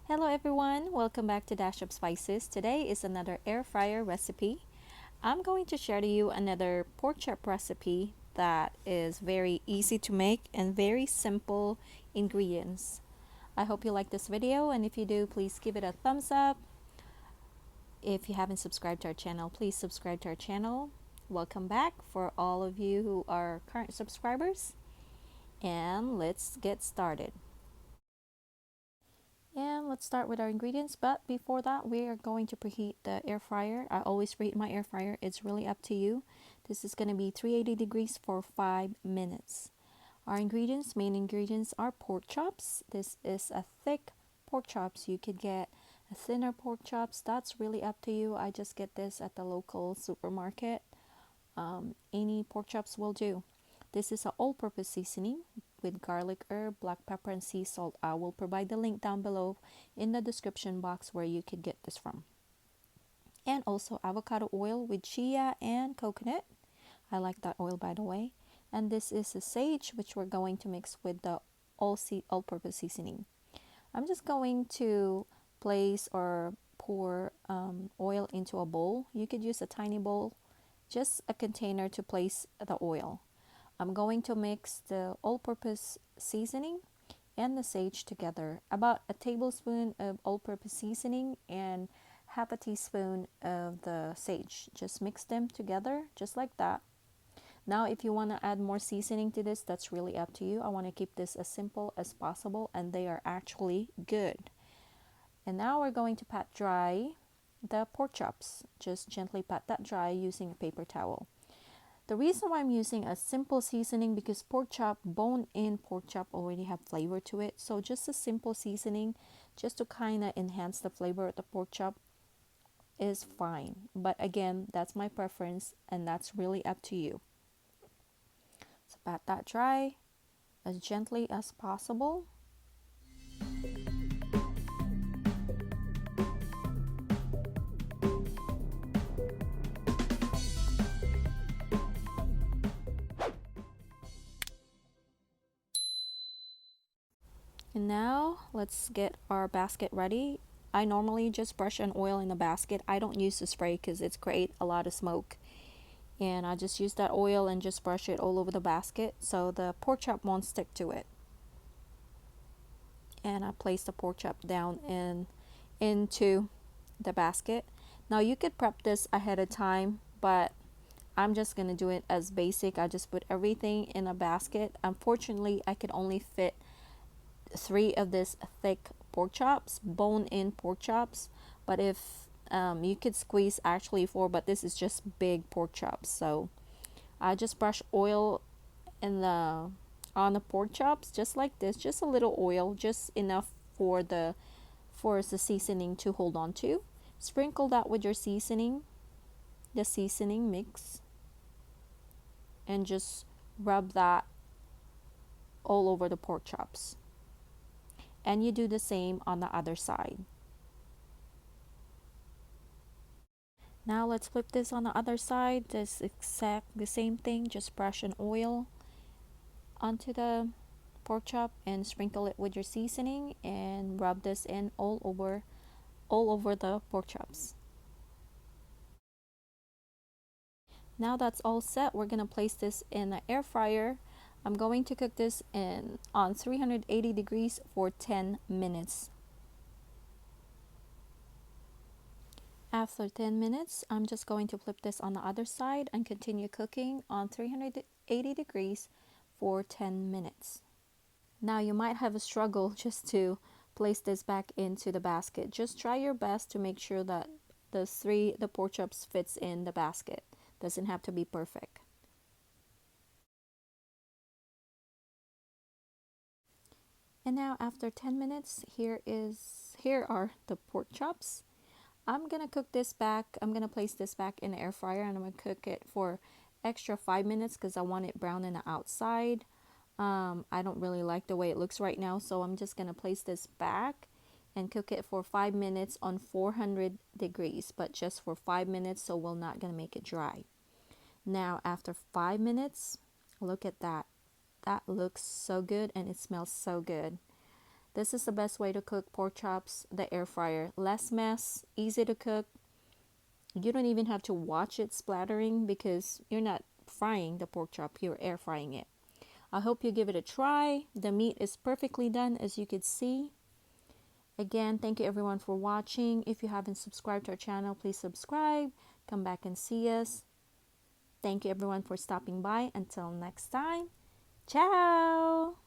Hello everyone, welcome back to Dash of Spices. Today is another air fryer recipe. I'm going to share to you another pork chop recipe that is very easy to make and very simple ingredients. I hope you like this video, and if you do, please give it a thumbs up. If you haven't subscribed to our channel, please subscribe to our channel. Welcome back for all of you who are current subscribers, and let's get started. And let's start with our ingredients, but before that we are going to preheat the air fryer. I always preheat my air fryer, it's really up to you. This is going to be 380 degrees for 5 minutes. Our main ingredients are pork chops. This is a thick pork chops. You could get a thinner pork chops, that's really up to you. I just get this at the local supermarket. Any pork chops will do. This is an all-purpose seasoning with garlic, herb, black pepper, and sea salt. I will provide the link down below in the description box where you could get this from. And also avocado oil with chia and coconut. I like that oil, by the way. And this is a sage, which we're going to mix with the all-purpose seasoning. I'm just going to place or pour oil into a bowl. You could use a tiny bowl, just a container to place the oil. I'm going to mix the all-purpose seasoning and the sage together. About a tablespoon of all-purpose seasoning and half a teaspoon of the sage. Just mix them together just like that. Now if you want to add more seasoning to this, that's really up to you. I want to keep this as simple as possible, and they are actually good. And now we're going to pat dry the pork chops. Just gently pat that dry using a paper towel. The reason why I'm using a simple seasoning, because pork chop, bone-in pork chop already have flavor to it. So just a simple seasoning just to kind of enhance the flavor of the pork chop is fine. But again, that's my preference and that's really up to you. So pat that dry as gently as possible. And now let's get our basket ready. I normally just brush an oil in the basket. I don't use the spray because it's create a lot of smoke. And I just use that oil and just brush it all over the basket so the pork chop won't stick to it. And I place the pork chop down into the basket. Now you could prep this ahead of time, but I'm just gonna do it as basic. I just put everything in a basket. Unfortunately, I could only fit 3 of this thick pork chops, bone-in pork chops. But if you could squeeze actually 4, but this is just big pork chops. So I just brush oil in the on the pork chops just like this, just a little oil, just enough for the seasoning to hold on to. Sprinkle that with your seasoning, the seasoning mix, and just rub that all over the pork chops. And you do the same on the other side. Now let's flip this on the other side. This exact the same thing, just brush an oil onto the pork chop and sprinkle it with your seasoning and rub this in all over the pork chops. Now that's all set, we're gonna place this in the air fryer. I'm going to cook this on 380 degrees for 10 minutes. After 10 minutes, I'm just going to flip this on the other side and continue cooking on 380 degrees for 10 minutes. Now you might have a struggle just to place this back into the basket. Just try your best to make sure that the pork chops fits in the basket. Doesn't have to be perfect. And now after 10 minutes, here are the pork chops. I'm gonna cook this back. I'm gonna place this back in the air fryer and I'm gonna cook it for extra 5 minutes because I want it brown on the outside. I don't really like the way it looks right now, so I'm just gonna place this back and cook it for 5 minutes on 400 degrees, but just for 5 minutes, so we're not gonna make it dry. Now after 5 minutes, look at that. That looks so good and it smells so good. This is the best way to cook pork chops, the air fryer. Less mess, easy to cook. You don't even have to watch it splattering because you're not frying the pork chop, you're air frying it. I hope you give it a try. The meat is perfectly done, as you could see. Again, thank you everyone for watching. If you haven't subscribed to our channel, please subscribe. Come back and see us. Thank you everyone for stopping by. Until next time, ciao!